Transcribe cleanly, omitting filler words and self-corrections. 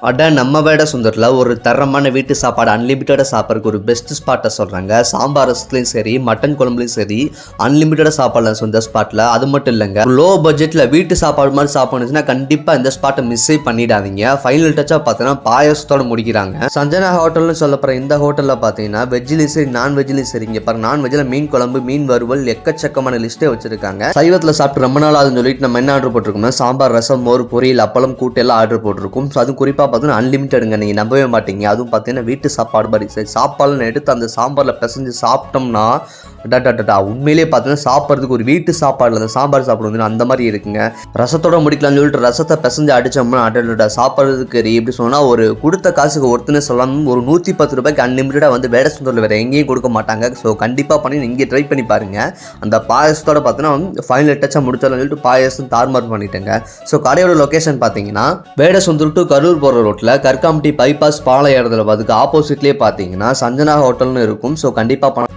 அட நம்ம வேட சுந்தரில் ஒரு தரமான வீட்டு சாப்பாடு அன்லிமிட்டடாக சாப்பிட்றதுக்கு ஒரு பெஸ்ட் ஸ்பாட்டை சொல்கிறாங்க. சாம்பார் ரசத்துலையும் சரி, மட்டன் குழம்புலையும் சரி, அன்லிமிட்டடாக சாப்பிடலாம் இந்த ஸ்பாட்டில். அது மட்டும் இல்லைங்க, லோ பட்ஜெட்டில் வீட்டு சாப்பாடு மாதிரி சாப்பிடுச்சுன்னா கண்டிப்பாக இந்த ஸ்பாட்டை மிஸ்ஸே பண்ணிடாதீங்க. ஃபைனல் டச்சாக பார்த்தீங்கன்னா பாயசத்தோடு முடிக்கிறாங்க. சஞ்சனா ஹோட்டல்னு சொல்லப்படுற இந்த ஹோட்டலில் பார்த்தீங்கன்னா வெஜ்ஜிலையும் சரி, நான்வெஜ்லையும் சரிங்க. பாருங்க, நான்வெஜ்ஜில் மீன் குழம்பு, மீன் வறுவல், எக்கச்சக்கமான லிஸ்ட்டே வச்சிருக்காங்க. சைவத்தில் சாப்பிட்டு ரொம்ப நாள் ஆகுதுன்னு சொல்லிட்டு நம்ம என்ன ஆர்டர் போட்டிருக்கோம்னா சாம்பார், ரசம், மோர், பொரியல், அப்பளம், கூட்டு எல்லாம் ஆர்டர் போட்டிருக்கோம். ஸோ அது குறிப்பாக பார்த்தீங்கன்னா அன்லிமிட்டடுங்க, நீங்கள் நம்பவே மாட்டீங்க. அதுவும் பார்த்தீங்கன்னா வீட்டு சாப்பாடு மாதிரி சரி, சாப்பாடுன்னு எடுத்து அந்த சாம்பாரில் பிசைஞ்சு சாப்பிட்டோம்னா உண்மையிலேயே பார்த்தீங்கன்னா சாப்பிட்றதுக்கு ஒரு வீட்டு சாப்பாடுல அந்த சாம்பார் சாப்பிடுவது அந்த மாதிரி இருக்குங்க. ரசத்தோட முடிக்கலாம்னு சொல்லிட்டு ரசத்தை பிசைஞ்சு அடிச்சோம்னா சாப்பிட்றதுக்கு எப்படி சொன்னால் ஒரு கொடுத்த காசுக்கு ஒருத்தனே சொல்லலாம். ஒரு 110 ரூபாய்க்கு அன்லிமிட்டடாக வந்து வேட சுந்தரில் வேறு எங்கேயும் கொடுக்க மாட்டாங்க. ஸோ கண்டிப்பாக பண்ணி இங்கே ட்ரை பண்ணி பாருங்க. அந்த பாயசத்தோட பார்த்தீங்கன்னா ஃபைனல் டச்சாக முடிச்சாலும் சொல்லிட்டு பாயசம் தார்மார் பண்ணிட்டேங்க. ஸோ கடையோட லொக்கேஷன் பார்த்தீங்கன்னா வேட சுந்தர் டு கரூர் போகிற ரோட்டில் கற்காம்பட்டி பைபாஸ் பாலம் ஏறதுல அதுக்கு ஆப்போசிட்லேயே பார்த்தீங்கன்னா சஞ்சனா ஹோட்டல்னு இருக்கும். ஸோ கண்டிப்பாக